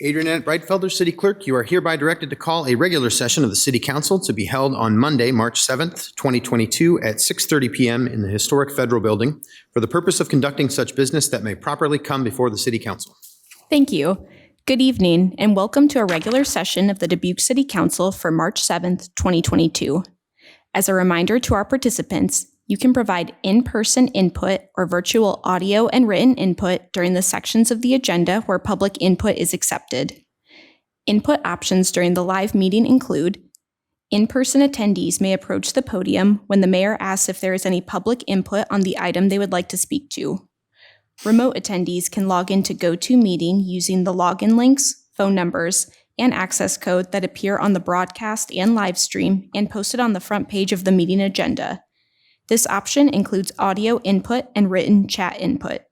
Adrienne Breitfelder, City Clerk, you are hereby directed to call a regular session of the City Council to be held on Monday, March 7th, 2022 at 6:30 p.m. in the historic Federal Building for the purpose of conducting such business that may properly come before the City Council. Thank you. Good evening and welcome to a regular session of the Dubuque City Council for March 7th, 2022. As a reminder to our participants, you can provide in-person input or virtual audio and written input during the sections of the agenda where public input is accepted. Input options during the live meeting include: in-person attendees may approach the podium when the mayor asks if there is any public input on the item they would like to speak to. Remote attendees can log into GoToMeeting using the login links, phone numbers, and access code that appear on the broadcast and live stream and posted on the front page of the meeting agenda. This option includes audio input and written chat input.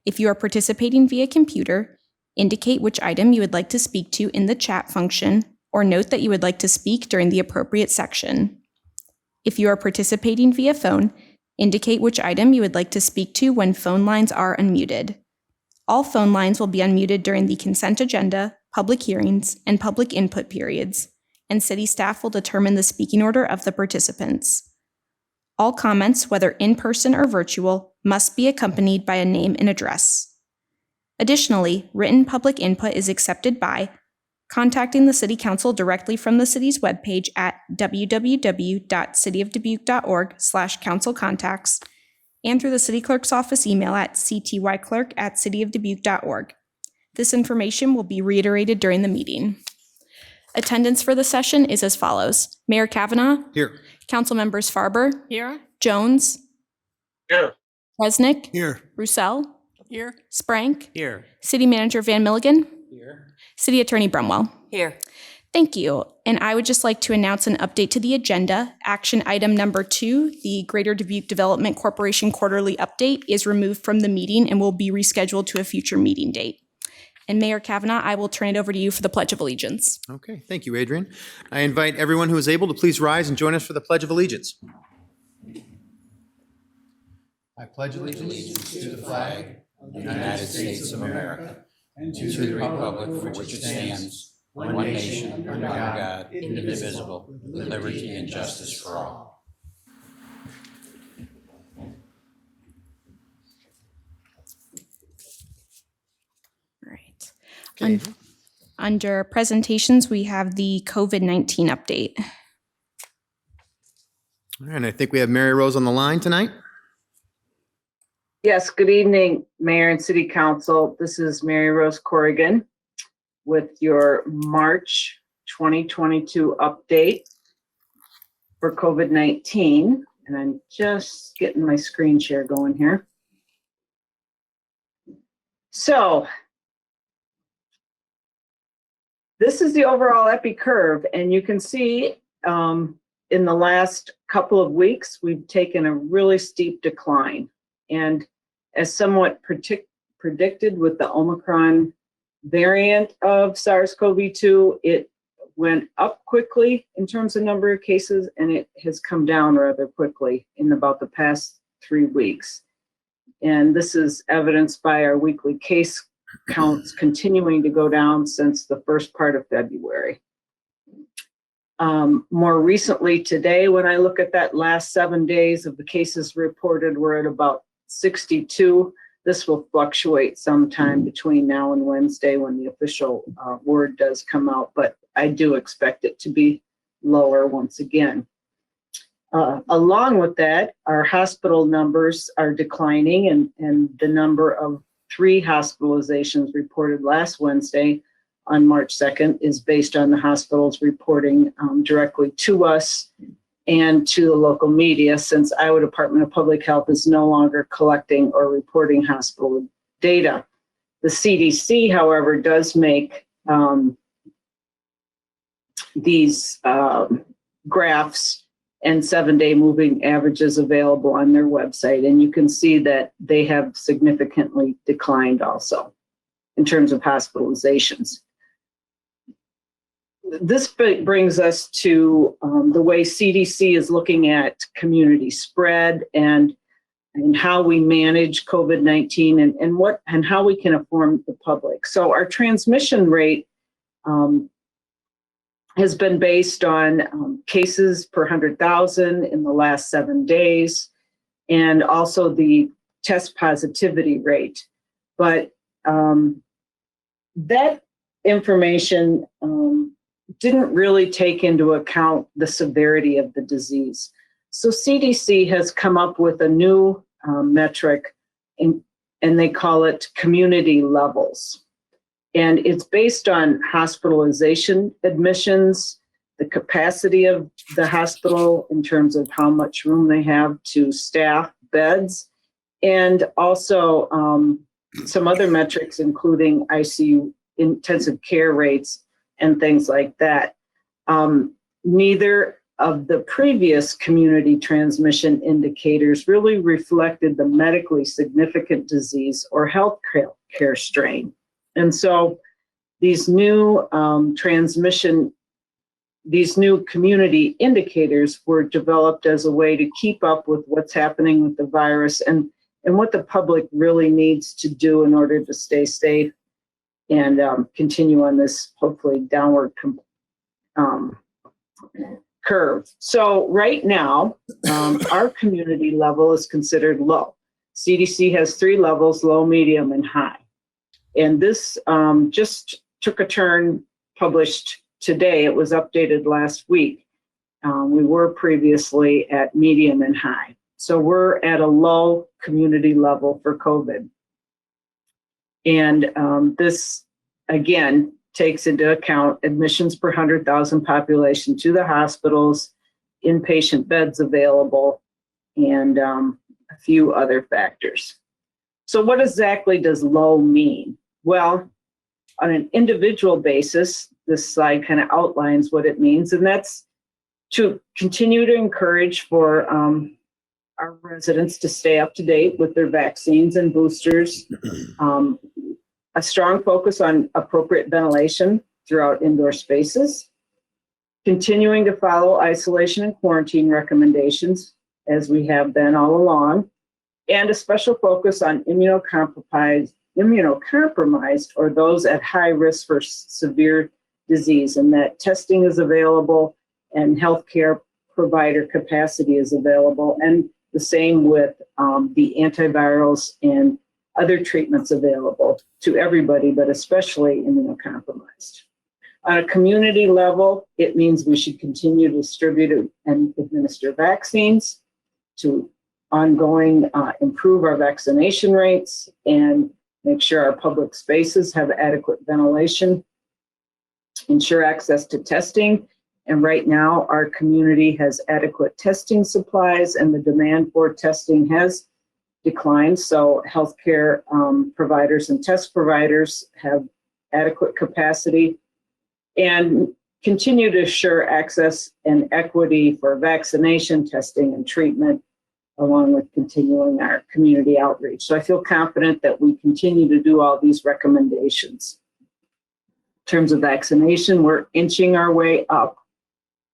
If you are participating via computer, indicate which item you would like to speak to in the chat function, or note that you would like to speak during the appropriate section. If you are participating via phone, indicate which item you would like to speak to when phone lines are unmuted. All phone lines will be unmuted during the consent agenda, public hearings, and public input periods, and city staff will determine the speaking order of the participants. All comments, whether in person or virtual, must be accompanied by a name and address. Additionally, written public input is accepted by contacting the City Council directly from the city's webpage at www.cityofdubuque.org/councilcontacts and through the City Clerk's office email at ctyclerk@cityofdubuque.org. This information will be reiterated during the meeting. Attendance for the session is as follows: Mayor Kavanaugh. Here. Council members Farber. Here. Jones. Here. Resnick. Here. Roussel. Here. Sprank. Here. City Manager Van Milligan. Here. City Attorney Brumwell. Here. Thank you. And I would just like to announce an update to the agenda. Action item number 2, the Greater Dubuque Development Corporation quarterly update, is removed from the meeting and will be rescheduled to a future meeting date. And Mayor Kavanaugh, I will turn it over to you for the Pledge of Allegiance. Okay, thank you, Adrienne. I invite everyone who is able to please rise and join us for the Pledge of Allegiance. I pledge allegiance to the flag of the United States of America and to the republic for which it stands, one nation, under God, indivisible, with liberty and justice for all. Okay. Under presentations, we have the COVID-19 update. All right, and I think we have Mary Rose on the line tonight. Yes, good evening, Mayor and City Council. This is Mary Rose Corrigan with your March 2022 update for COVID-19. And I'm just getting my screen share going here. So this is the overall epi curve, and you can see in the last couple of weeks, we've taken a really steep decline. And as somewhat predicted with the Omicron variant of SARS-CoV-2, it went up quickly in terms of number of cases, and it has come down rather quickly in about the past 3 weeks. And this is evidenced by our weekly case counts continuing to go down since the first part of February. More recently today, when I look at that last 7 days of the cases reported, we're at about 62. This will fluctuate sometime between now and Wednesday when the official word does come out, but I do expect it to be lower once again. Along with that, our hospital numbers are declining, and the number of 3 hospitalizations reported last Wednesday on March 2nd is based on the hospitals reporting directly to us and to the local media, since Iowa Department of Public Health is no longer collecting or reporting hospital data. The CDC, however, does make these graphs and 7-day moving averages available on their website. And you can see that they have significantly declined also in terms of hospitalizations. This brings us to the way CDC is looking at community spread. And and how we manage COVID-19 and how we can inform the public. So our transmission rate has been based on cases per 100,000 in the last 7 days, and also the test positivity rate. But that information didn't really take into account the severity of the disease. So CDC has come up with a new metric, and they call it community levels. And it's based on hospitalization admissions, the capacity of the hospital in terms of how much room they have to staff beds, and also some other metrics, including ICU intensive care rates and things like that. Neither of the previous community transmission indicators really reflected the medically significant disease or health care strain. And so these new these new community indicators were developed as a way to keep up with what's happening with the virus and what the public really needs to do in order to stay safe and continue on this hopefully downward curve. So right now, our community level is considered low. CDC has 3 levels: low, medium, and high. And this just took a turn, published today. It was updated last week. We were previously at medium and high. So we're at a low community level for COVID. And this, again, takes into account admissions per 100,000 population to the hospitals, inpatient beds available, and a few other factors. So what exactly does low mean? Well, on an individual basis, this slide kind of outlines what it means, and that's to continue to encourage for our residents to stay up to date with their vaccines and boosters, a strong focus on appropriate ventilation throughout indoor spaces, continuing to follow isolation and quarantine recommendations, as we have been all along, and a special focus on immunocompromised or those at high risk for severe disease, and that testing is available and healthcare provider capacity is available, and the same with the antivirals and other treatments available to everybody, but especially immunocompromised. On a community level, it means we should continue to distribute and administer vaccines, to ongoing improve our vaccination rates, and make sure our public spaces have adequate ventilation, ensure access to testing. And right now, our community has adequate testing supplies, and the demand for testing has declined. So healthcare providers and test providers have adequate capacity, and continue to assure access and equity for vaccination, testing, and treatment, along with continuing our community outreach. So I feel confident that we continue to do all these recommendations. In terms of vaccination, we're inching our way up.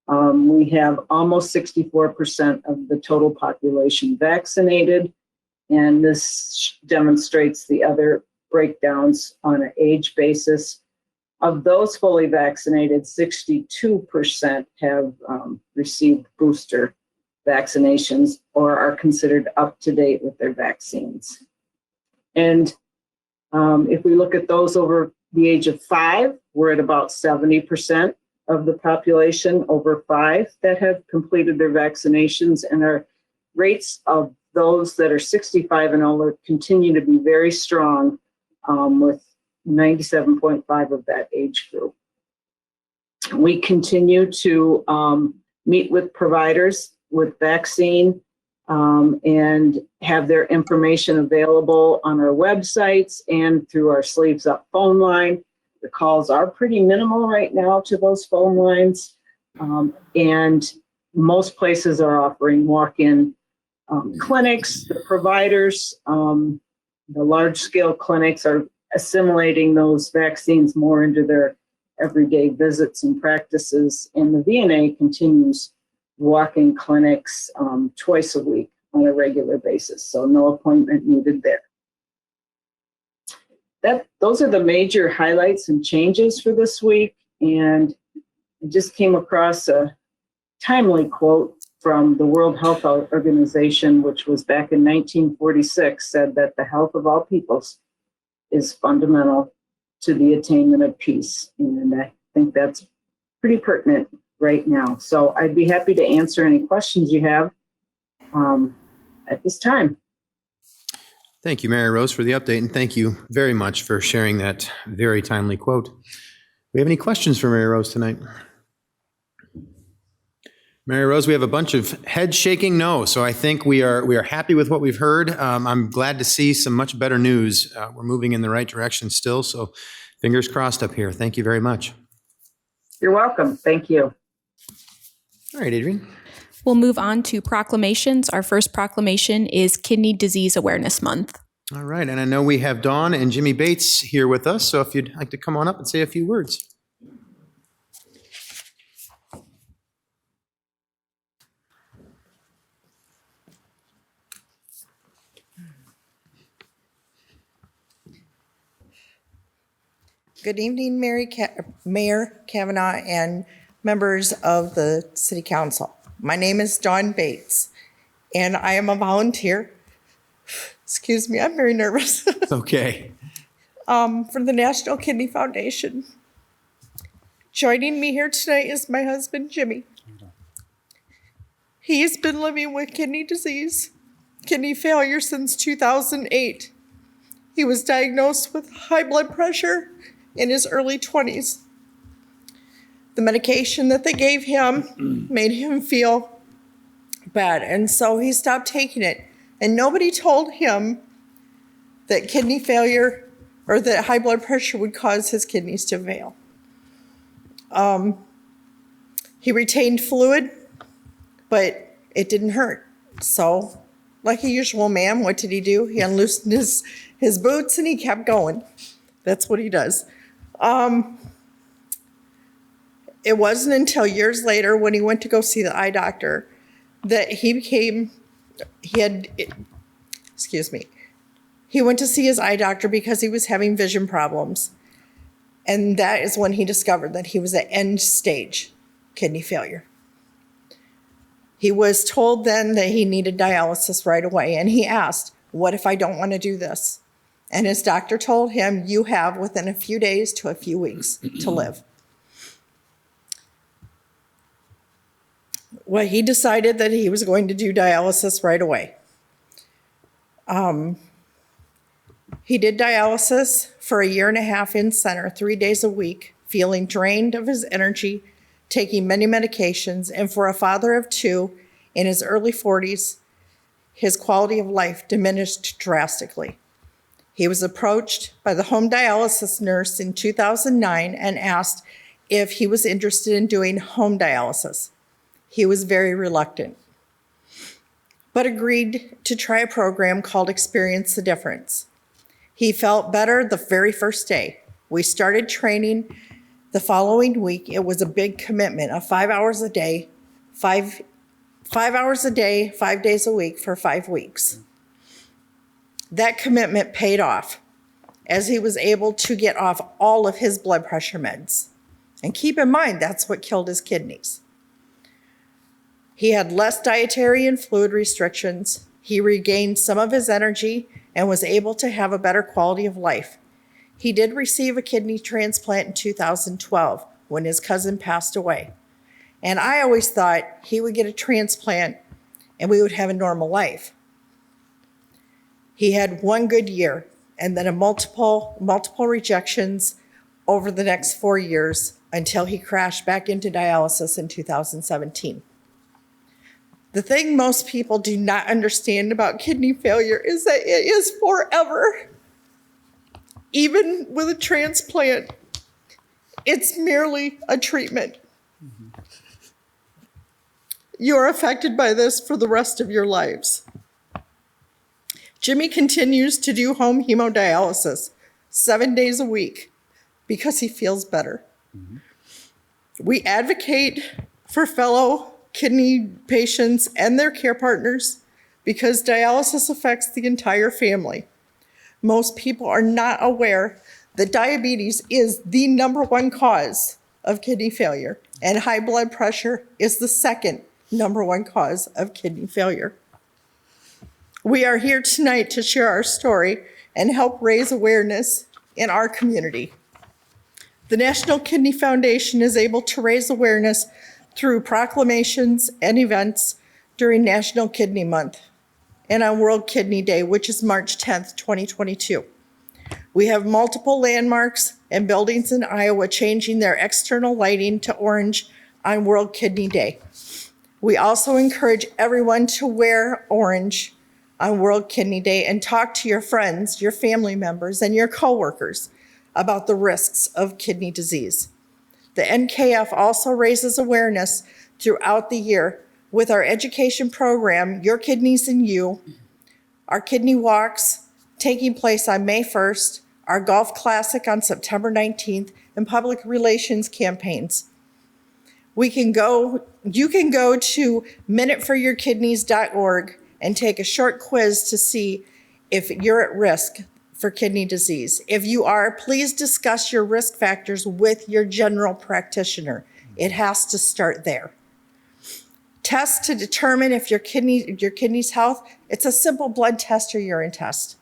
We have almost 64% of the total population vaccinated, and this demonstrates the other breakdowns on an age basis. Of those fully vaccinated, 62% have received booster vaccinations or are considered up to date with their vaccines. And if we look at those over the age of 5, we're at about 70% of the population over 5 that have completed their vaccinations, and our rates of those that are 65 and older continue to be very strong, with 97.5 of that age group. We continue to meet with providers with vaccine and have their information available on our websites and through our Sleeves Up phone line. The calls are pretty minimal right now to those phone lines, and most places are offering walk-in clinics. The providers, the large-scale clinics, are assimilating those vaccines more into their everyday visits and practices, and the VNA continues walk-in clinics twice a week on a regular basis. So no appointment needed there. Those are the major highlights and changes for this week. And I just came across a timely quote from the World Health Organization, which was back in 1946, said that the health of all peoples is fundamental to the attainment of peace. And I think that's pretty pertinent right now. So I'd be happy to answer any questions you have at this time. Thank you, Mary Rose, for the update, and thank you very much for sharing that very timely quote. Do we have any questions for Mary Rose tonight? Mary Rose, we have a bunch of head shaking no, so I think we are happy with what we've heard. I'm glad to see some much better news. We're moving in the right direction still, so fingers crossed up here. Thank you very much. You're welcome. Thank you. All right, Adrian. We'll move on to proclamations. Our first proclamation is Kidney Disease Awareness Month. All right, and I know we have Dawn and Jimmy Bates here with us, so if you'd like to come on up and say a few words. Good evening, Mayor Kavanaugh and members of the City Council. My name is Dawn Bates, and I am a volunteer. Excuse me, I'm very nervous. It's okay. For the National Kidney Foundation. Joining me here tonight is my husband, Jimmy. He's been living with kidney disease, kidney failure since 2008. He was diagnosed with high blood pressure in his early 20s. The medication that they gave him made him feel bad, and so he stopped taking it. And nobody told him that kidney failure or that high blood pressure would cause his kidneys to fail. He retained fluid, but it didn't hurt. So, like a usual man, what did he do? He unloosened his boots and he kept going. That's what he does. It wasn't until years later when he went to go see the eye doctor that he went to see his eye doctor because he was having vision problems. And that is when he discovered that he was at end stage kidney failure. He was told then that he needed dialysis right away. And he asked, what if I don't want to do this? And his doctor told him, you have within a few days to a few weeks to live. Well, he decided that he was going to do dialysis right away. He did dialysis for 1.5 years in center, 3 days a week, feeling drained of his energy, taking many medications, and for a father of 2 in his early 40s, his quality of life diminished drastically. He was approached by the home dialysis nurse in 2009 and asked if he was interested in doing home dialysis. He was very reluctant, but agreed to try a program called Experience the Difference. He felt better the very first day. We started training the following week. It was a big commitment of 5 hours a day, 5 hours a day, 5 days a week for 5 weeks. That commitment paid off as he was able to get off all of his blood pressure meds. And keep in mind, that's what killed his kidneys. He had less dietary and fluid restrictions. He regained some of his energy and was able to have a better quality of life. He did receive a kidney transplant in 2012 when his cousin passed away. And I always thought he would get a transplant and we would have a normal life. He had 1 good year and then multiple rejections over the next 4 years until he crashed back into dialysis in 2017. The thing most people do not understand about kidney failure is that it is forever. Even with a transplant, it's merely a treatment. You are affected by this for the rest of your lives. Jimmy continues to do home hemodialysis 7 days a week because he feels better. We advocate for fellow kidney patients and their care partners. because dialysis affects the entire family. Most people are not aware that diabetes is the #1 cause of kidney failure, and high blood pressure is the second #1 cause of kidney failure. We are here tonight to share our story and help raise awareness in our community. The National Kidney Foundation is able to raise awareness through proclamations and events during National Kidney Month and on World Kidney Day, which is March 10th, 2022. We have multiple landmarks and buildings in Iowa changing their external lighting to orange on World Kidney Day. We also encourage everyone to wear orange on World Kidney Day and talk to your friends, your family members, and your coworkers about the risks of kidney disease. The NKF also raises awareness throughout the year with our education program, Your Kidneys and You, our kidney walks taking place on May 1st, our golf classic on September 19th, and public relations campaigns. You can go to minuteforyourkidneys.org and take a short quiz to see if you're at risk for kidney disease. If you are, please discuss your risk factors with your general practitioner. It has to start there. Test to determine if your kidney's health. It's a simple blood test or urine test.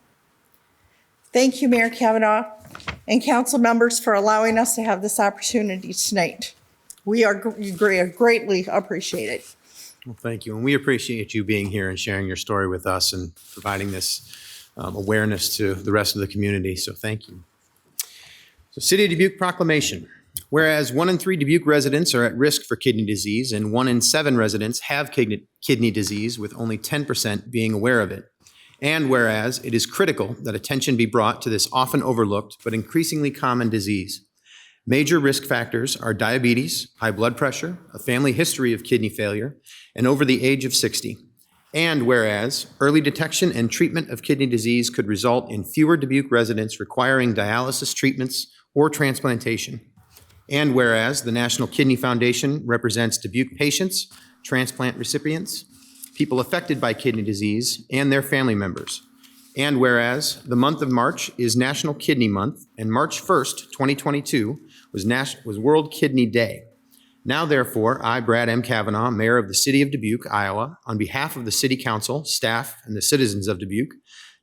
Thank you, Mayor Kavanaugh and council members, for allowing us to have this opportunity tonight. We are greatly appreciate it. Well, thank you. And we appreciate you being here and sharing your story with us and providing this awareness to the rest of the community. So thank you. So City of Dubuque proclamation. Whereas 1 in 3 Dubuque residents are at risk for kidney disease and 1 in 7 residents have kidney disease, with only 10% being aware of it. And whereas it is critical that attention be brought to this often overlooked but increasingly common disease. Major risk factors are diabetes, high blood pressure, a family history of kidney failure, and over the age of 60. And whereas early detection and treatment of kidney disease could result in fewer Dubuque residents requiring dialysis treatments or transplantation. And whereas the National Kidney Foundation represents Dubuque patients, transplant recipients, people affected by kidney disease, and their family members. And whereas the month of March is National Kidney Month, and March 1st, 2022 was World Kidney Day. Now, therefore, I, Brad M. Kavanaugh, Mayor of the City of Dubuque, Iowa, on behalf of the City Council, staff, and the citizens of Dubuque,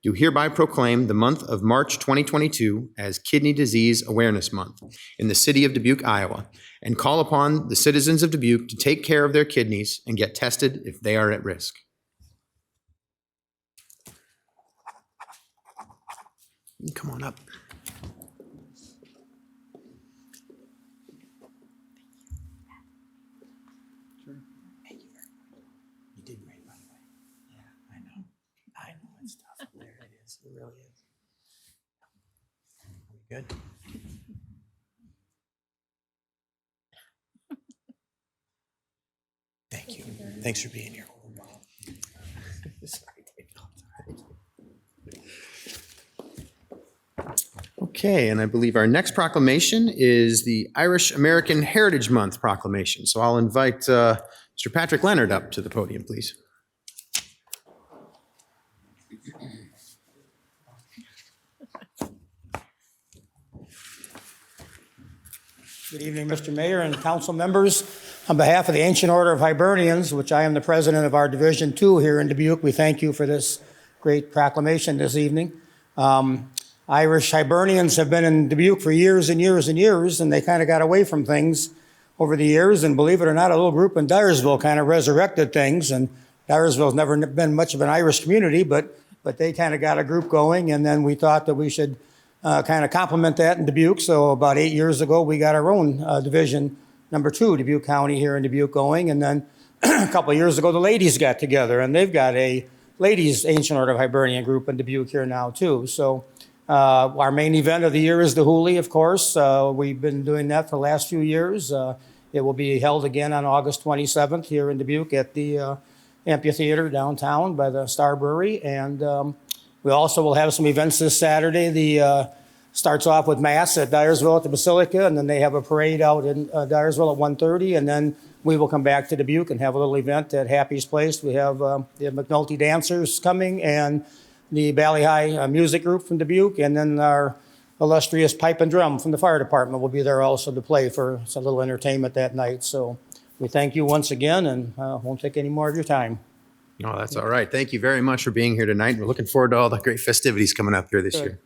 do hereby proclaim the month of March 2022 as Kidney Disease Awareness Month in the City of Dubuque, Iowa, and call upon the citizens of Dubuque to take care of their kidneys and get tested if they are at risk. Come on up. Really is. Good. Thank you. Thanks for being here. Okay, and I believe our next proclamation is the Irish American Heritage Month proclamation. So I'll invite Mr. Patrick Leonard up to the podium, please. Good evening, Mr. Mayor and council members. On behalf of the Ancient Order of Hibernians, which I am the president of our Division 2 here in Dubuque, we thank you for this great proclamation this evening. Irish Hibernians have been in Dubuque for years and years and years, and they kind of got away from things over the years. And believe it or not, a little group in Dyersville kind of resurrected things. And Dyersville's never been much of an Irish community, but they kind of got a group going. And then we thought that we should kind of complement that in Dubuque. So about 8 years ago, we got our own Division number 2, Dubuque County here in Dubuque going. And then a couple of years ago, the ladies got together, and they've got a ladies Ancient Order of Hibernian group in Dubuque here now too. So our main event of the year is the Huli, of course. We've been doing that for the last few years. It will be held again on August 27th here in Dubuque at the amphitheater downtown by the Star Brewery. And we also will have some events this Saturday. The Starts off with Mass at Dyersville at the Basilica, and then they have a parade out in Dyersville at 1:30, and then we will come back to Dubuque and have a little event at Happy's Place. We have the McNulty Dancers coming and the Valley High Music Group from Dubuque, and then our illustrious pipe and drum from the fire department will be there also to play for some little entertainment that night. So we thank you once again, and won't take any more of your time. Oh, that's all right. Thank you very much for being here tonight. We're looking forward to all the great festivities coming up here this year.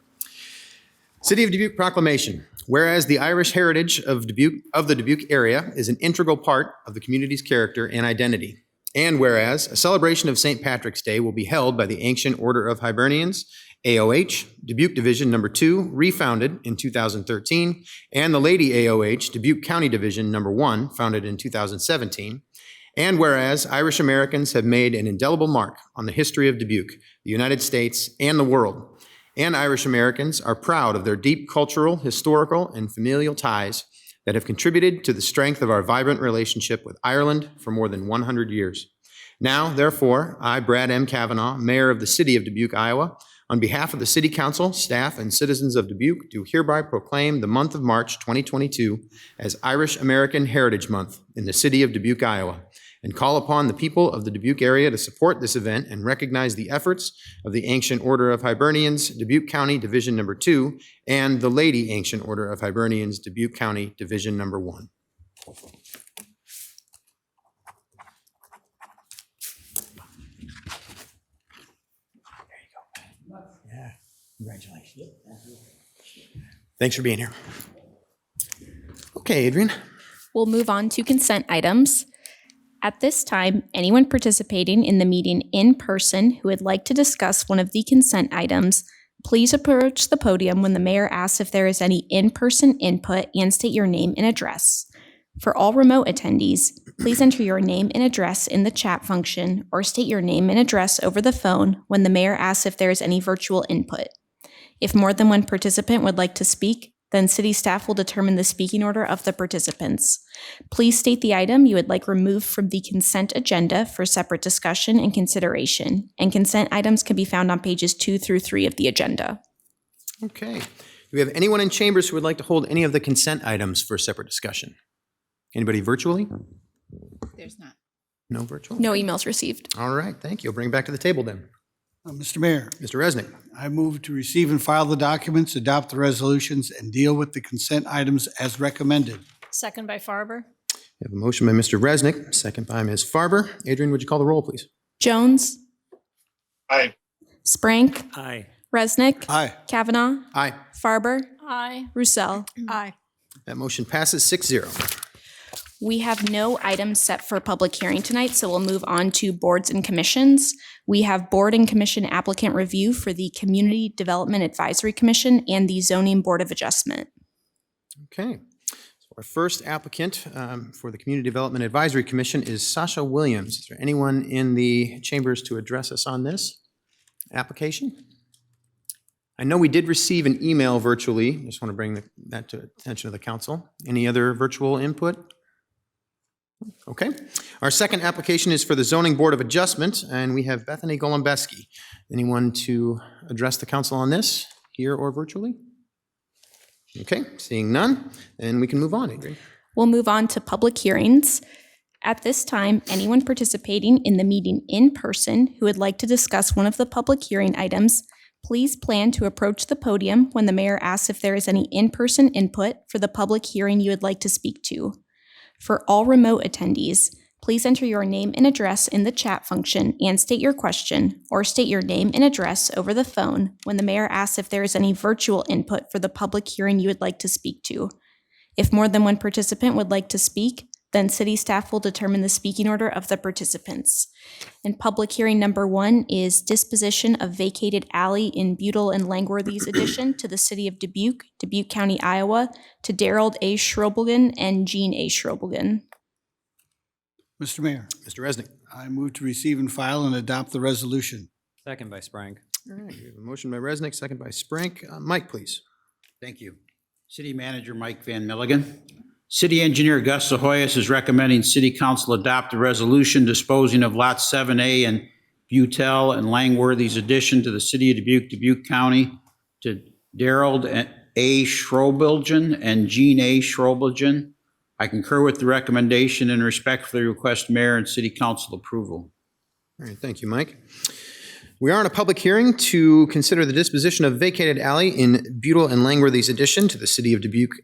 City of Dubuque proclamation. Whereas the Irish heritage of the Dubuque area is an integral part of the community's character and identity. And whereas a celebration of St. Patrick's Day will be held by the Ancient Order of Hibernians, AOH, Dubuque Division Number 2, refounded in 2013, and the Lady AOH, Dubuque County Division Number 1, founded in 2017. And whereas Irish Americans have made an indelible mark on the history of Dubuque, the United States, and the world. And Irish Americans are proud of their deep cultural, historical, and familial ties that have contributed to the strength of our vibrant relationship with Ireland for more than 100 years. Now, therefore, I, Brad M. Kavanaugh, Mayor of the City of Dubuque, Iowa, on behalf of the City Council, staff, and citizens of Dubuque, do hereby proclaim the month of March 2022 as Irish American Heritage Month in the City of Dubuque, Iowa, and call upon the people of the Dubuque area to support this event and recognize the efforts of the Ancient Order of Hibernians, Dubuque County Division Number 2, and the Lady Ancient Order of Hibernians, Dubuque County Division Number 1. Yeah, congratulations. Thanks for being here. Okay, Adrian. We'll move on to consent items. At this time, anyone participating in the meeting in person who would like to discuss one of the consent items, please approach the podium when the mayor asks if there is any in-person input and state your name and address. For all remote attendees, please enter your name and address in the chat function or state your name and address over the phone when the mayor asks if there is any virtual input. If more than one participant would like to speak, then city staff will determine the speaking order of the participants. Please state the item you would like removed from the consent agenda for separate discussion and consideration, and consent items can be found on pages 2 through 3 of the agenda. Okay. Do we have anyone in chambers who would like to hold any of the consent items for separate discussion? Anybody virtually? There's not. No virtual? No emails received. All right, thank you. I'll bring it back to the table then. Mr. Mayor, Mr. Resnick. I move to receive and file the documents, adopt the resolutions, and deal with the consent items as recommended. Second by Farber. We have a motion by Mr. Resnick, second by Ms. Farber. Adrian, would you call the roll, please? Jones? Aye. Sprank? Aye. Resnick? Aye. Kavanaugh? Aye. Farber? Aye. Roussel? Aye. That motion passes 6-0. We have no items set for public hearing tonight, so we'll move on to boards and commissions. We have board and commission applicant review for the Community Development Advisory Commission and the Zoning Board of Adjustment. Okay. So our first applicant for the Community Development Advisory Commission is Sasha Williams. Is there anyone in the chambers to address us on this application? I know we did receive an email virtually. Just want to bring that to attention of the council. Any other virtual input? Okay. Our second application is for the Zoning Board of Adjustment, and we have Bethany Golombeski. Anyone to address the council on this, here or virtually? Okay, seeing none, then we can move on, Adrian. We'll move on to public hearings. At this time, anyone participating in the meeting in person who would like to discuss one of the public hearing items, please plan to approach the podium when the mayor asks if there is any in-person input for the public hearing you would like to speak to. For all remote attendees, please enter your name and address in the chat function and state your question, or state your name and address over the phone when the mayor asks if there is any virtual input for the public hearing you would like to speak to. If more than one participant would like to speak, then city staff will determine the speaking order of the participants. And public hearing number 1 is disposition of vacated alley in Butyl and Langworthy's addition to the city of Dubuque, Dubuque County, Iowa, to Daryl A. Schrobelgen and Jean A. Schrobelgen. Mr. Mayor, Mr. Resnick. I move to receive and file and adopt the resolution. Second by Sprank. All right, we have a motion by Resnick, second by Sprank. Mike, please. Thank you. City Manager Mike Van Milligan. City Engineer Gus Zahoyas is recommending City Council adopt a resolution disposing of Lot 7A and Butyl and Langworthy's addition to the City of Dubuque, Dubuque County, to Daryl A. Schrobilgen and Jean A. Schrobilgen. I concur with the recommendation and respectfully request mayor and city council approval. All right, thank you, Mike. We are in a public hearing to consider the disposition of vacated alley in Butyl and Langworthy's addition to the city of Dubuque,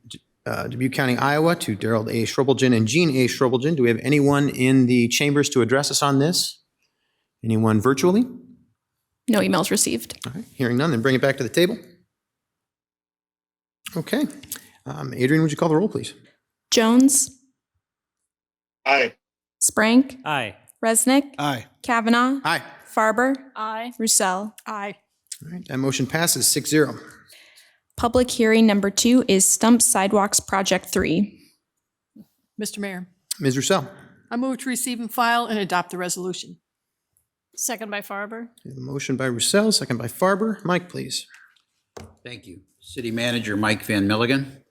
Dubuque County, Iowa, to Darrell A. Schrobilgen and Jean A. Schrobilgen. Do we have anyone in the chambers to address us on this? Anyone virtually? No emails received. All right, hearing none, then bring it back to the table. Okay. Adrian, would you call the roll, please? Jones. Aye. Sprank. Aye. Resnick. Aye. Kavanaugh. Aye. Farber. Aye. Roussel. Aye. All right, that motion passes 6-0. Public hearing number 2 is Stump Sidewalks Project 3. Mr. Mayor, Ms. Roussel. I move to receive and file and adopt the resolution. Second by Farber. We have a motion by Roussel, second by Farber. Mike, please. Thank you. City Manager Mike Van Milligan.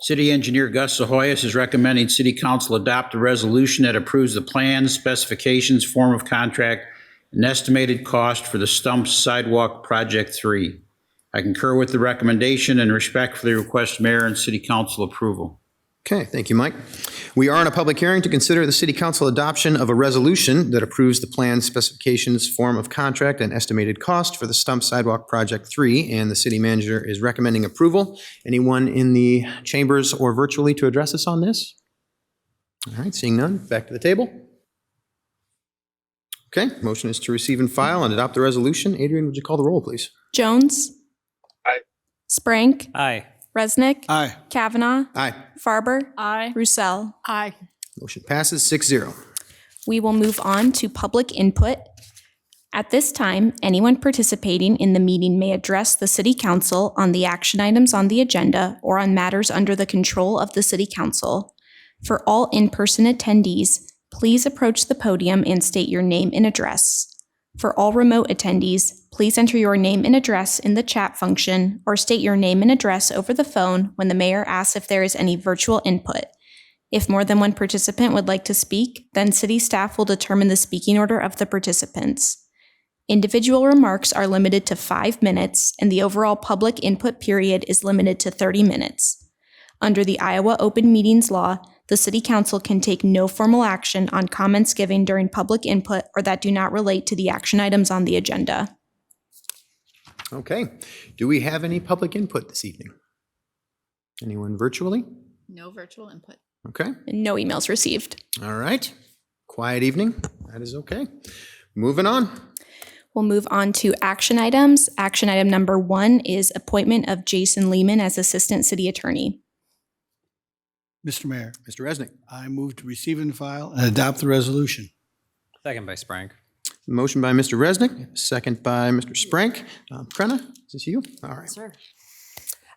City Engineer Gus Zahoyas is recommending City Council adopt a resolution that approves the plans, specifications, form of contract, and estimated cost for the Stump Sidewalk Project 3. I concur with the recommendation and respectfully request mayor and city council approval. Okay, thank you, Mike. We are in a public hearing to consider the city council adoption of a resolution that approves the plans, specifications, form of contract, and estimated cost for the Stump Sidewalk Project 3, and the city manager is recommending approval. Anyone in the chambers or virtually to address us on this? All right, seeing none, back to the table. Okay, motion is to receive and file and adopt the resolution. Adrian, would you call the roll, please? Jones. Aye. Sprank. Aye. Resnick. Aye. Kavanaugh. Aye. Farber. Aye. Roussel. Aye. Motion passes 6-0. We will move on to public input. At this time, anyone participating in the meeting may address the city council on the action items on the agenda or on matters under the control of the city council. For all in-person attendees, please approach the podium and state your name and address. For all remote attendees, please enter your name and address in the chat function or state your name and address over the phone when the mayor asks if there is any virtual input. If more than one participant would like to speak, then city staff will determine the speaking order of the participants. Individual remarks are limited to 5 minutes, and the overall public input period is limited to 30 minutes. Under the Iowa Open Meetings Law, the City Council can take no formal action on comments given during public input or that do not relate to the action items on the agenda. Okay, do we have any public input this evening? Anyone virtually? No virtual input. Okay, No emails received. all right. Quiet evening, that is okay. Moving on. We'll move on to action items. Action item number 1 is appointment of Jason Lehman as Assistant City Attorney. Mr. Mayor, Mr. Resnick. I move to receive and file and adopt the resolution. Second by Sprank. Motion by Mr. Resnick, second by Mr. Sprank. Krenna, is this you? All right. Sir.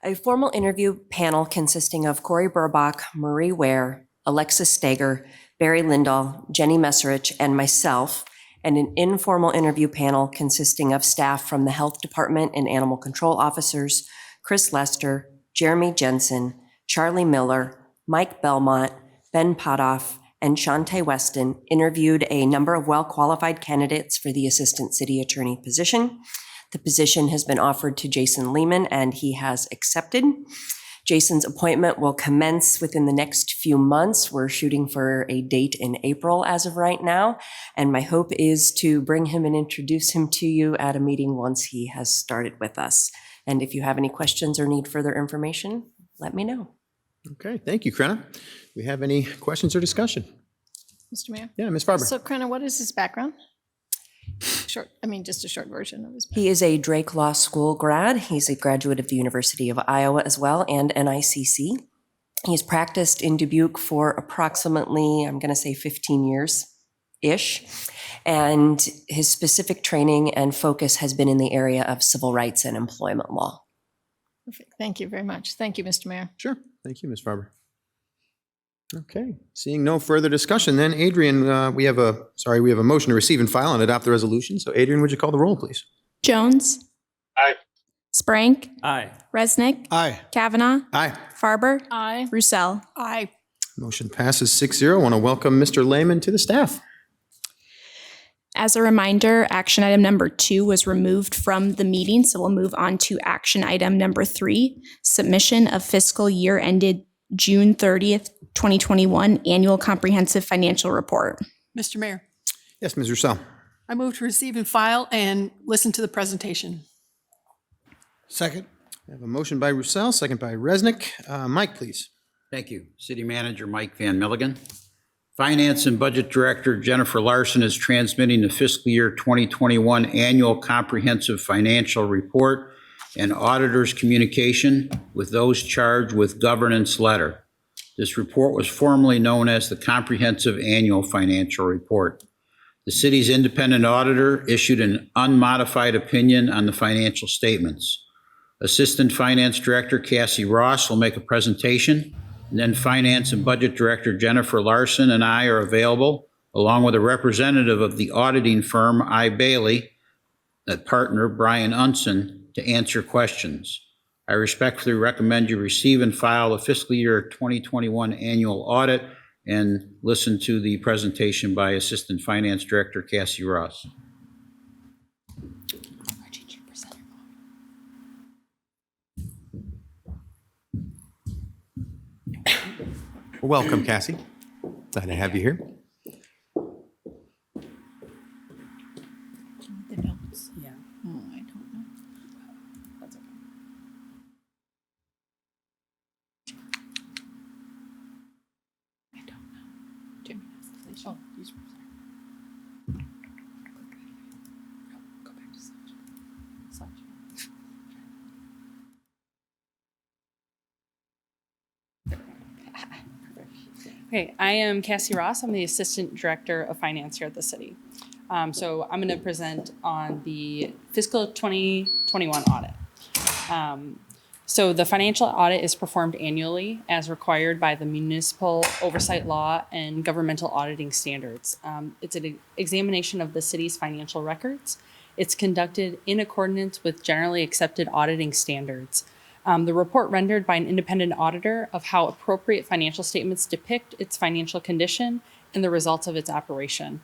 A formal interview panel consisting of Corey Burbach, Marie Ware, Alexis Stager, Barry Lindahl, Jenny Messerich, and myself, and an informal interview panel consisting of staff from the Health Department and Animal Control Officers, Chris Lester, Jeremy Jensen, Charlie Miller, Mike Belmont, Ben Potoff, and Shante Weston interviewed a number of well-qualified candidates for the Assistant City Attorney position. The position has been offered to Jason Lehman, and he has accepted. Jason's appointment will commence within the next few months. We're shooting for a date in April as of right now, and my hope is to bring him and introduce him to you at a meeting once he has started with us. And if you have any questions or need further information, let me know. Okay, thank you, Krenna. Do we have any questions or discussion? Mr. Mayor? Yeah, Ms. Farber. So Krenna, what is his background? Just a short version of his background. He is a Drake Law School grad. He's a graduate of the University of Iowa as well, and NICC. He's practiced in Dubuque for approximately, I'm going to say 15 years-ish. And his specific training and focus has been in the area of civil rights and employment law. Perfect. Thank you very much. Thank you, Mr. Mayor. Sure, thank you, Ms. Farber. Okay, seeing no further discussion, then Adrian, we have a motion to receive and file and adopt the resolution. So Adrian, would you call the roll, please? Jones. Aye. Sprank. Aye. Resnick. Aye. Kavanaugh. Aye. Farber. Aye. Roussel. Aye. Motion passes 6-0. I want to welcome Mr. Lehman to the staff. As a reminder, action item number 2 was removed from the meeting, so we'll move on to action item number 3, submission of fiscal year ended June 30th, 2021 annual comprehensive financial report. Mr. Mayor, Yes, Ms. Russell. I move to receive and file and listen to the presentation. Second. I have a motion by Roussel, second by Resnick. Mike, please. Thank you. City Manager Mike Van Milligan. Finance and Budget Director Jennifer Larson is transmitting the fiscal year 2021 annual comprehensive financial report and auditor's communication with those charged with governance letter. This report was formerly known as the Comprehensive Annual Financial Report. The city's independent auditor issued an unmodified opinion on the financial statements. Assistant Finance Director Cassie Ross will make a presentation, and then Finance and Budget Director Jennifer Larson and I are available, along with a representative of the auditing firm I. Bailey, that partner Brian Unson, to answer questions. I respectfully recommend you receive and file the fiscal year 2021 annual audit and listen to the presentation by Assistant Finance Director Cassie Ross. Welcome, Cassie. Glad to have you here. The notes, yeah. Oh, I don't know. That's okay. I don't know. Jimmy has the place. Oh, he's right there. Go back to slideshow. Okay, I am Cassie Ross. I'm the Assistant Director of Finance here at the city. So I'm going to present on the fiscal 2021 audit. So the financial audit is performed annually as required by the municipal oversight law and governmental auditing standards. It's an examination of the city's financial records. It's conducted in accordance with generally accepted auditing standards. The report rendered by an independent auditor of how appropriate financial statements depict its financial condition and the results of its operation.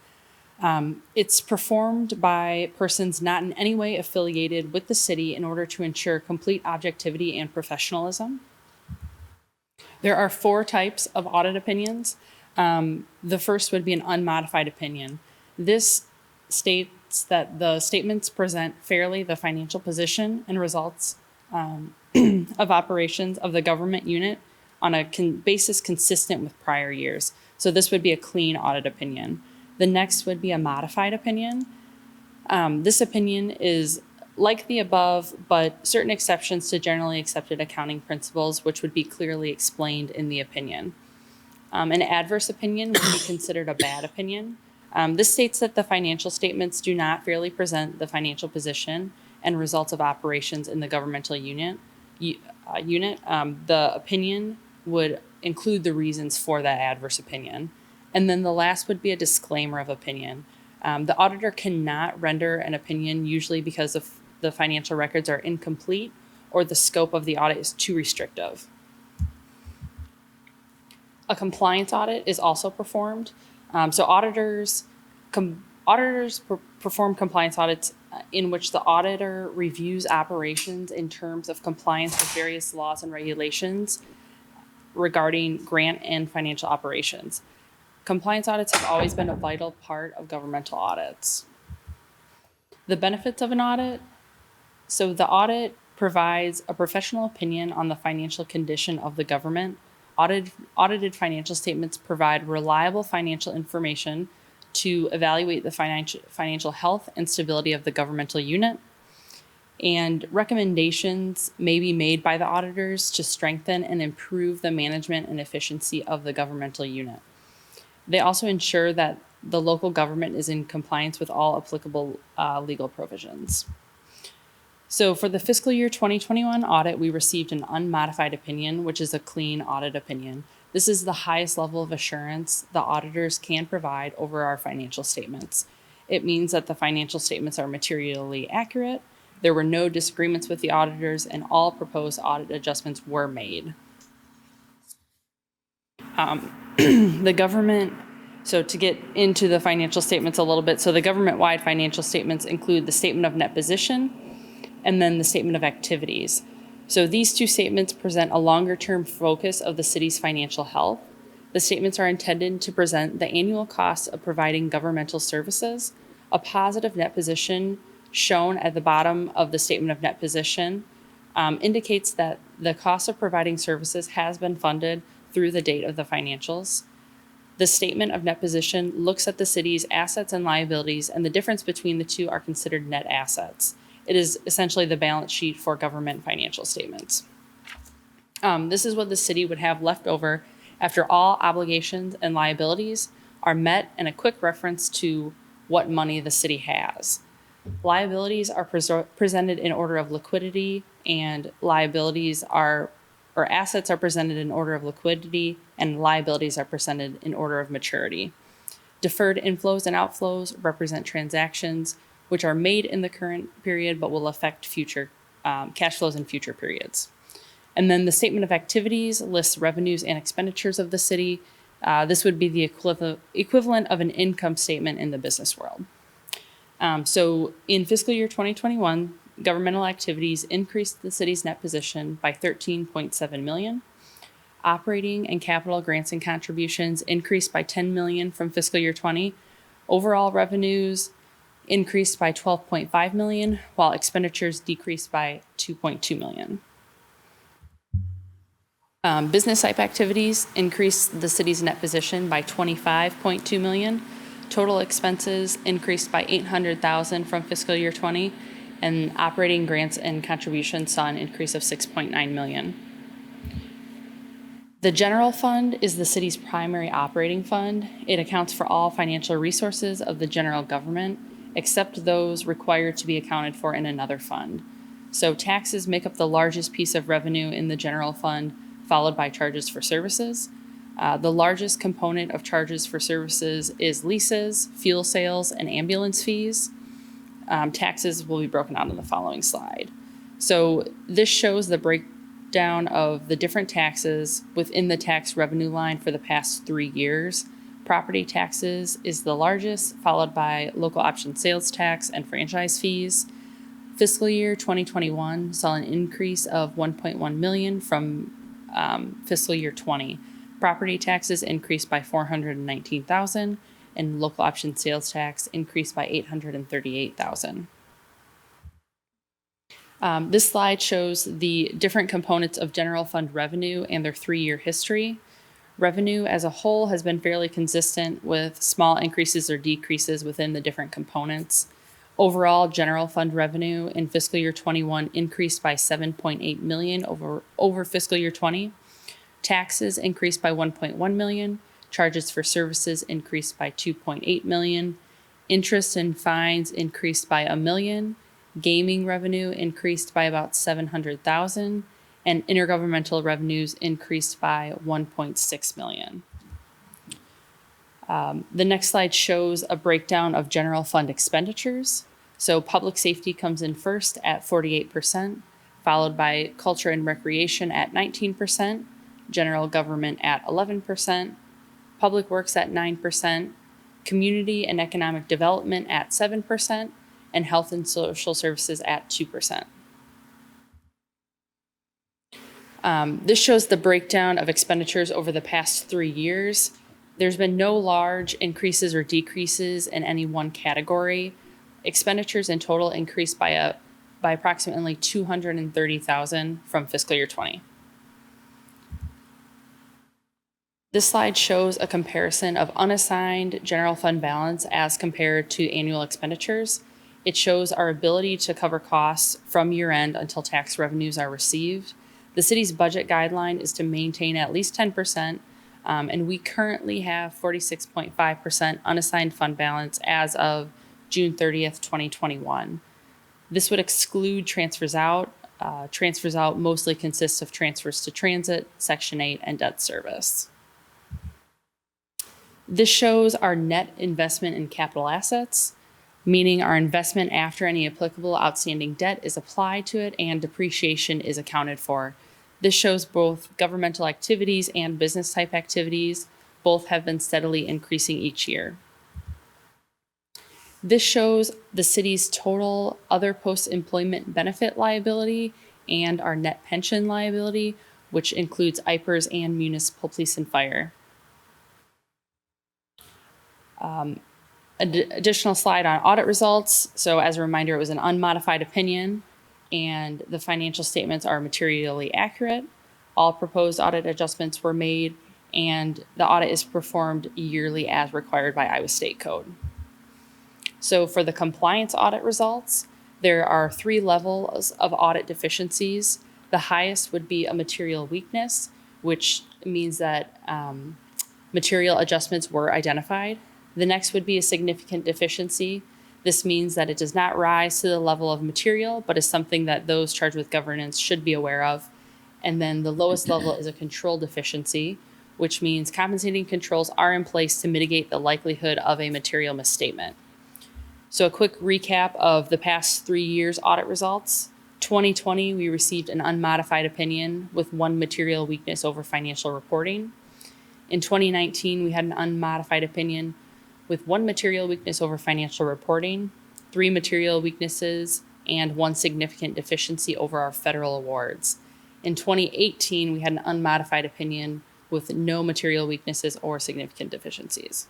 It's performed by persons not in any way affiliated with the city in order to ensure complete objectivity and professionalism. There are 4 types of audit opinions. The first would be an unmodified opinion. This states that the statements present fairly the financial position and results of operations of the government unit on a basis consistent with prior years. So this would be a clean audit opinion. The next would be a modified opinion. This opinion is like the above, but certain exceptions to generally accepted accounting principles, which would be clearly explained in the opinion. An adverse opinion would be considered a bad opinion. This states that the financial statements do not fairly present the financial position and results of operations in the governmental unit. The opinion would include the reasons for that adverse opinion. And then the last would be a disclaimer of opinion. The auditor cannot render an opinion usually because of the financial records are incomplete or the scope of the audit is too restrictive. A compliance audit is also performed. So auditors perform compliance audits in which the auditor reviews operations in terms of compliance with various laws and regulations regarding grant and financial operations. Compliance audits have always been a vital part of governmental audits. The benefits of an audit. So the audit provides a professional opinion on the financial condition of the government. Audited financial statements provide reliable financial information to evaluate the financial health and stability of the governmental unit. And recommendations may be made by the auditors to strengthen and improve the management and efficiency of the governmental unit. They also ensure that the local government is in compliance with all applicable legal provisions. So for the fiscal year 2021 audit, we received an unmodified opinion, which is a clean audit opinion. This is the highest level of assurance the auditors can provide over our financial statements. It means that the financial statements are materially accurate, there were no disagreements with the auditors, and all proposed audit adjustments were made. The government So to get into the financial statements a little bit, so the government-wide financial statements include the statement of net position and then the statement of activities. So these two statements present a longer-term focus of the city's financial health. The statements are intended to present the annual costs of providing governmental services. A positive net position shown at the bottom of the statement of net position indicates that the cost of providing services has been funded through the date of the financials. The statement of net position looks at the city's assets and liabilities, and the difference between the two are considered net assets. It is essentially the balance sheet for government financial statements. This is what the city would have left over after all obligations and liabilities are met, and a quick reference to what money the city has. Liabilities are presented in order of liquidity, and assets are presented in order of liquidity, and liabilities are presented in order of maturity. Deferred inflows and outflows represent transactions which are made in the current period but will affect future cash flows in future periods. And then the statement of activities lists revenues and expenditures of the city. This would be the equivalent of an income statement in the business world. So in fiscal year 2021, governmental activities increased the city's net position by $13.7 million. Operating and capital grants and contributions increased by $10 million from fiscal year 20. Overall revenues increased by $12.5 million, while expenditures decreased by $2.2 million. Business type activities increased the city's net position by $25.2 million. Total expenses increased by $800,000 from fiscal year 20, and operating grants and contributions saw an increase of $6.9 million. The general fund is the city's primary operating fund. It accounts for all financial resources of the general government, except those required to be accounted for in another fund. So taxes make up the largest piece of revenue in the general fund, followed by charges for services. The largest component of charges for services is leases, fuel sales, and ambulance fees. Taxes will be broken out in the following slide. So this shows the breakdown of the different taxes within the tax revenue line for the past 3 years. Property taxes is the largest, followed by local option sales tax and franchise fees. Fiscal year 2021 saw an increase of $1.1 million from fiscal year 20. Property taxes increased by $419,000, and local option sales tax increased by $838,000. This slide shows the different components of general fund revenue and their 3-year history. Revenue as a whole has been fairly consistent with small increases or decreases within the different components. Overall, general fund revenue in fiscal year 21 increased by $7.8 million over fiscal year 20. Taxes increased by $1.1 million. Charges for services increased by $2.8 million. Interest and fines increased by $1 million. Gaming revenue increased by about $700,000. And intergovernmental revenues increased by $1.6 million. The next slide shows a breakdown of general fund expenditures. So public safety comes in first at 48%, followed by culture and recreation at 19%, general government at 11%, public works at 9%, community and economic development at 7%, and health and social services at 2%. This shows the breakdown of expenditures over the past 3 years. There's been no large increases or decreases in any one category. Expenditures in total increased by approximately $230,000 from fiscal year 20. This slide shows a comparison of unassigned general fund balance as compared to annual expenditures. It shows our ability to cover costs from year end until tax revenues are received. The city's budget guideline is to maintain at least 10%, and we currently have 46.5% unassigned fund balance as of June 30th, 2021. This would exclude transfers out. Transfers out mostly consists of transfers to transit, Section 8, and debt service. This shows our net investment in capital assets, meaning our investment after any applicable outstanding debt is applied to it and depreciation is accounted for. This shows both governmental activities and business type activities. Both have been steadily increasing each year. This shows the city's total other post-employment benefit liability and our net pension liability, which includes IPERS and municipal police and fire. Additional slide on audit results. So as a reminder, it was an unmodified opinion and the financial statements are materially accurate. All proposed audit adjustments were made and the audit is performed yearly as required by Iowa State Code. So for the compliance audit results, there are 3 levels of audit deficiencies. The highest would be a material weakness, which means that material adjustments were identified. The next would be a significant deficiency. This means that it does not rise to the level of material, but is something that those charged with governance should be aware of. And then the lowest level is a control deficiency, which means compensating controls are in place to mitigate the likelihood of a material misstatement. So a quick recap of the past 3 years' audit results. 2020, we received an unmodified opinion with 1 material weakness over financial reporting. In 2019, we had an unmodified opinion with 1 material weakness over financial reporting, 3 material weaknesses, and 1 significant deficiency over our federal awards. In 2018, we had an unmodified opinion with no material weaknesses or significant deficiencies.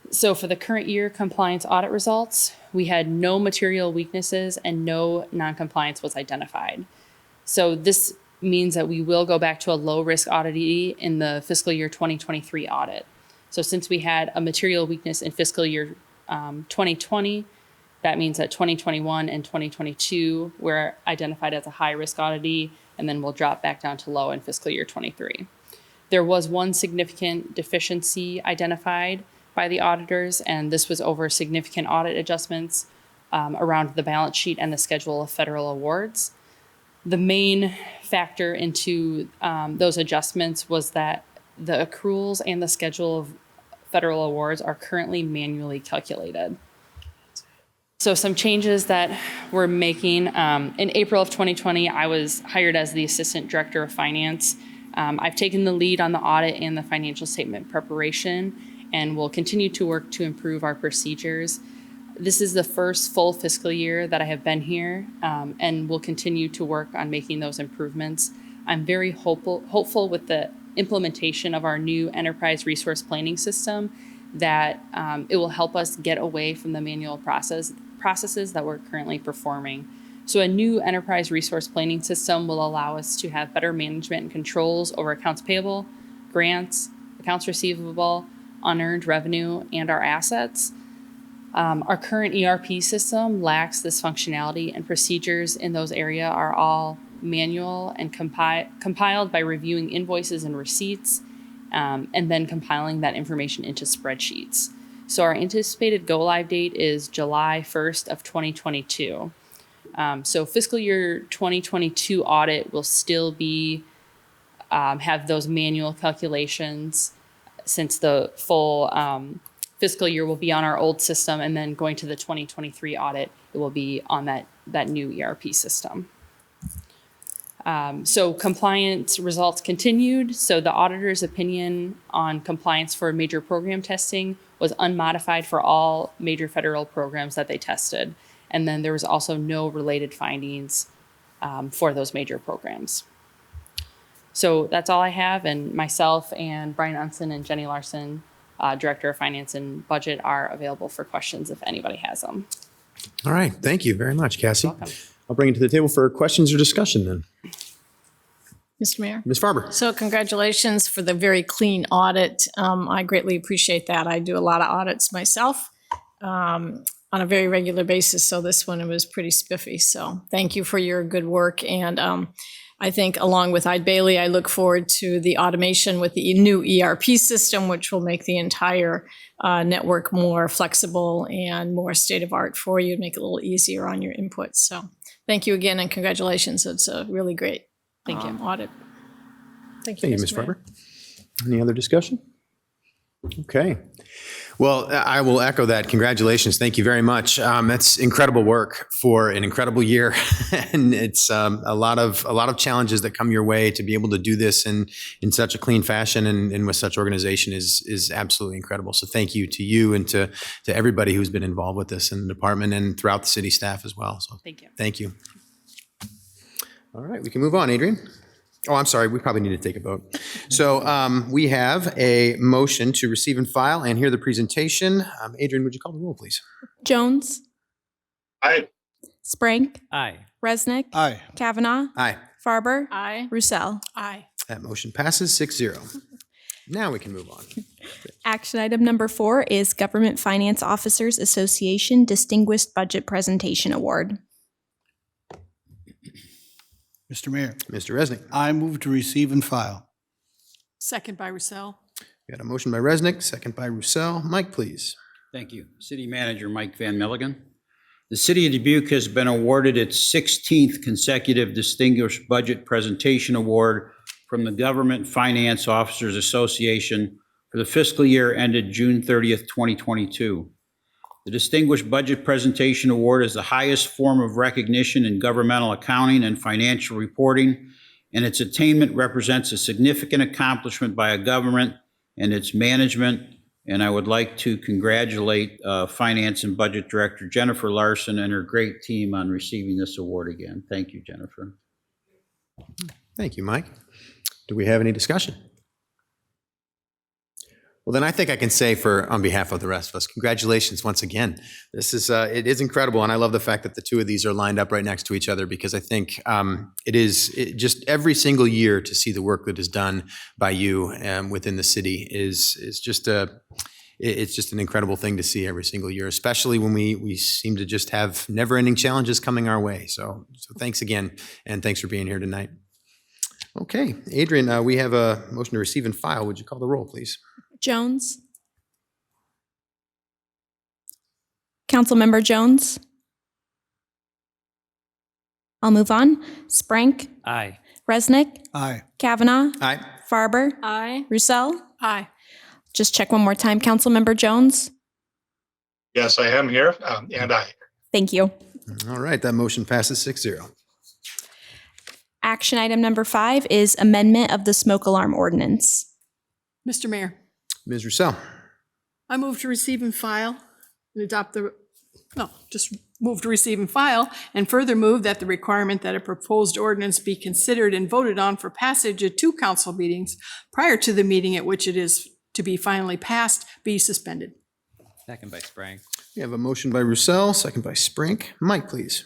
So for the current year compliance audit results, we had no material weaknesses and no non-compliance was identified. So this means that we will go back to a low risk auditee in the fiscal year 2023 audit. So since we had a material weakness in fiscal year 2020, that means that 2021 and 2022 were identified as a high risk auditee, and then we'll drop back down to low in fiscal year 23. There was 1 significant deficiency identified by the auditors, and this was over significant audit adjustments around the balance sheet and the schedule of federal awards. The main factor into those adjustments was that the accruals and the schedule of federal awards are currently manually calculated. So some changes that we're making. In April of 2020, I was hired as the Assistant Director of Finance. I've taken the lead on the audit and the financial statement preparation, and will continue to work to improve our procedures. This is the first full fiscal year that I have been here, and will continue to work on making those improvements. I'm very hopeful with the implementation of our new enterprise resource planning system that it will help us get away from the manual processes that we're currently performing. So a new enterprise resource planning system will allow us to have better management and controls over accounts payable, grants, accounts receivable, unearned revenue, and our assets. Our current ERP system lacks this functionality, and procedures in those areas are all manual and compiled by reviewing invoices and receipts, and then compiling that information into spreadsheets. So our anticipated go-live date is July 1st of 2022. So fiscal year 2022 audit will still be have those manual calculations, since the full fiscal year will be on our old system, and then going to the 2023 audit, it will be on that new ERP system. So compliance results continued. So the auditor's opinion on compliance for major program testing was unmodified for all major federal programs that they tested. And then there was also no related findings for those major programs. So that's all I have, and myself and Brian Unson and Jenny Larson, Director of Finance and Budget, are available for questions if anybody has them. All right. Thank you very much, Cassie. Welcome. I'll bring it to the table for questions or discussion then. Mr. Mayor. Ms. Farber. So congratulations for the very clean audit. I greatly appreciate that. I do a lot of audits myself on a very regular basis, so this one was pretty spiffy. So thank you for your good work. And I think along with Eide Bailly, I look forward to the automation with the new ERP system, which will make the entire network more flexible and more state-of-art for you, make it a little easier on your inputs. So thank you again, and congratulations. It's a really great audit. Thank you, Ms. Farber. Any other discussion? Okay. Well, I will echo that. Congratulations. Thank you very much. That's incredible work for an incredible year. And it's a lot of challenges that come your way. To be able to do this in such a clean fashion and with such organization is absolutely incredible. So thank you to you and to everybody who's been involved with this in the department and throughout the city staff as well. So Thank you. thank you. All right, we can move on. Adrian? Oh, I'm sorry. We probably need to take a vote. So we have a motion to receive and file and hear the presentation. Adrian, would you call the roll, please? Jones, Aye. Sprank, Aye. Resnick, Aye. Kavanaugh, Aye. Farber, Aye. Roussel. Aye. That motion passes 6-0. Now we can move on. Action item number 4 is Government Finance Officers Association Distinguished Budget Presentation Award. Mr. Mayor, Mr. Resnick. I move to receive and file. Second by Roussel. We got a motion by Resnick, second by Roussel. Mike, please. Thank you. City Manager Mike Van Milligan. The City of Dubuque has been awarded its 16th consecutive Distinguished Budget Presentation Award from the Government Finance Officers Association for the fiscal year ended June 30th, 2022. The Distinguished Budget Presentation Award is the highest form of recognition in governmental accounting and financial reporting, and its attainment represents a significant accomplishment by a government and its management. And I would like to congratulate Finance and Budget Director Jennifer Larson and her great team on receiving this award again. Thank you, Jennifer. Thank you, Mike. Do we have any discussion? Well, then I think I can say on behalf of the rest of us, congratulations once again. This is, it is incredible. And I love the fact that the two of these are lined up right next to each other, because I think just every single year to see the work that is done by you within the city is just it's just an incredible thing to see every single year, especially when we seem to just have never-ending challenges coming our way. So thanks again, and thanks for being here tonight. Okay, Adrian, we have a motion to receive and file. Would you call the roll, please? Jones, Councilmember Jones. I'll move on. Sprank, Aye. Resnick, Aye. Kavanaugh, Aye. Farber, Aye. Roussel. Aye. Just check one more time, Councilmember Jones. Yes, I am here, and aye. Thank you. All right, that motion passes 6-0. Action item number 5 is amendment of the smoke alarm ordinance. Mr. Mayor, Ms. Roussel. I move to receive and file and move to receive and file, and further move that the requirement that a proposed ordinance be considered and voted on for passage at 2 council meetings prior to the meeting at which it is to be finally passed be suspended. Second by Sprank. We have a motion by Roussel, second by Sprink. Mike, please.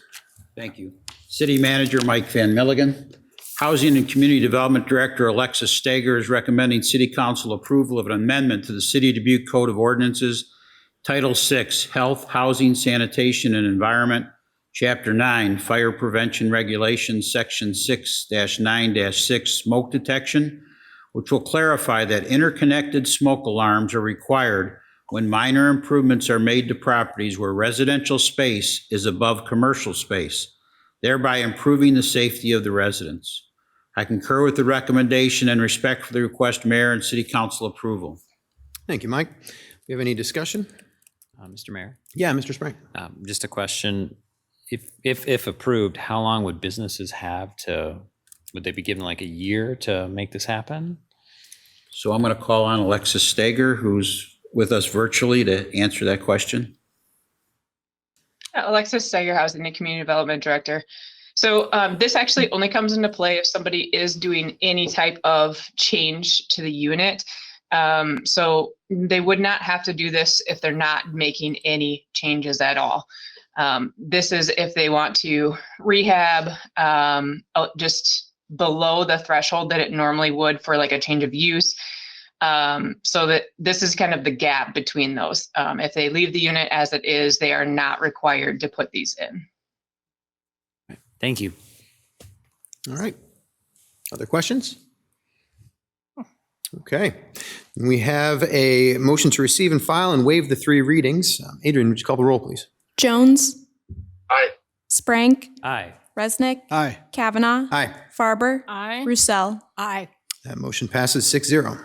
Thank you. City Manager Mike Van Milligan. Housing and Community Development Director Alexis Stager is recommending City Council approval of an amendment to the City of Dubuque Code of Ordinances, Title VI, Health, Housing, Sanitation, and Environment, Chapter 9, Fire Prevention Regulations, Section 6-9-6, Smoke Detection, which will clarify that interconnected smoke alarms are required when minor improvements are made to properties where residential space is above commercial space, thereby improving the safety of the residents. I concur with the recommendation and respectfully request Mayor and City Council approval. Thank you, Mike. Do we have any discussion? Mr. Mayor, Yeah, Mr. Sprink. just a question. If approved, how long would businesses have would they be given like a year to make this happen? So I'm going to call on Alexis Stager, who's with us virtually, to answer that question. Alexis Stager, Housing and Community Development Director. So this actually only comes into play if somebody is doing any type of change to the unit. So they would not have to do this if they're not making any changes at all. This is if they want to rehab just below the threshold that it normally would for like a change of use. So that this is kind of the gap between those. If they leave the unit as it is, they are not required to put these in. Thank you. All right. Other questions? Okay. We have a motion to receive and file and waive the 3 readings. Adrian, would you call the roll, please? Jones, Aye. Sprank, Aye. Resnick, Aye. Kavanaugh, Aye. Farber, Aye. Roussel. Aye. That motion passes 6-0.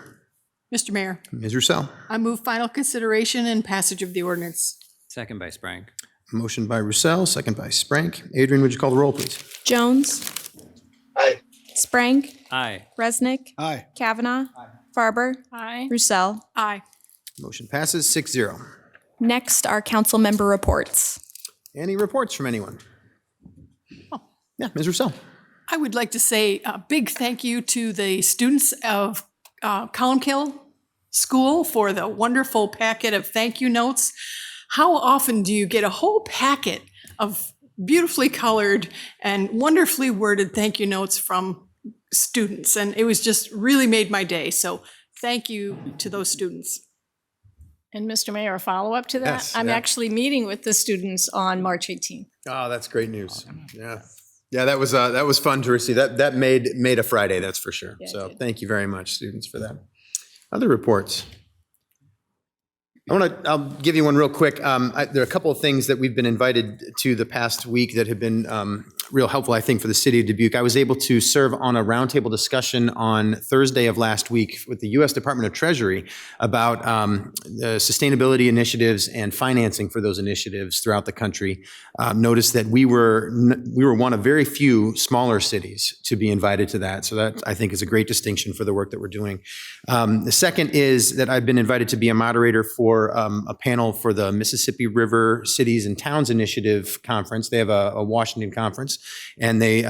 Mr. Mayor, Ms. Russell. I move final consideration and passage of the ordinance. Second by Sprank. Motion by Roussel, second by Sprank. Adrian, would you call the roll, please? Jones. Aye. Sprank. Aye. Resnick. Aye. Kavanaugh. Farber. Aye. Roussel. Aye. Motion passes 6-0. Next are council member reports. Any reports from anyone? Yeah, Ms. Roussel. I would like to say a big thank you to the students of Columkill School for the wonderful packet of thank you notes. How often do you get a whole packet of beautifully colored and wonderfully worded thank you notes from students? And it was just really made my day. So thank you to those students. And Mr. Mayor, a follow-up to that? Yes, I'm yeah. actually meeting with the students on March 18th. Oh, that's great news. Yeah. Yeah, that was fun to receive. That made a Friday, that's for sure. Yeah, it So did. thank you very much, students, for that. Other reports? I'll give you one real quick. There are a couple of things that we've been invited to the past week that have been real helpful, I think, for the city of Dubuque. I was able to serve on a roundtable discussion on Thursday of last week with the U.S. Department of Treasury about the sustainability initiatives and financing for those initiatives throughout the country. Noticed that we were one of very few smaller cities to be invited to that. So that, I think, is a great distinction for the work that we're doing. The second is that I've been invited to be a moderator for a panel for the Mississippi River Cities and Towns Initiative Conference. They have a Washington conference, and they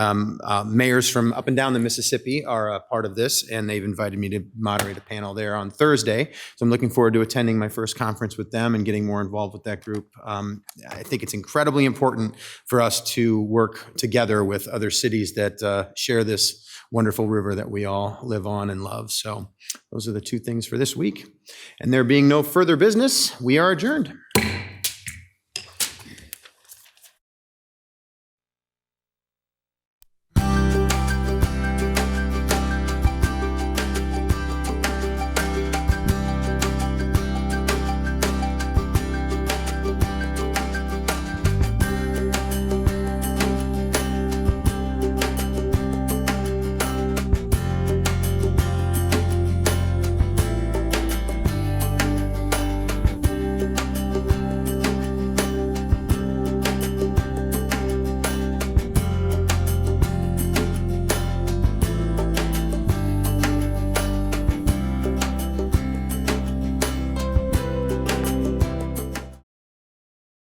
mayors from up and down the Mississippi are a part of this, and they've invited me to moderate a panel there on Thursday. So I'm looking forward to attending my first conference with them and getting more involved with that group. I think it's incredibly important for us to work together with other cities that share this wonderful river that we all live on and love. So those are the two things for this week. And there being no further business, we are adjourned.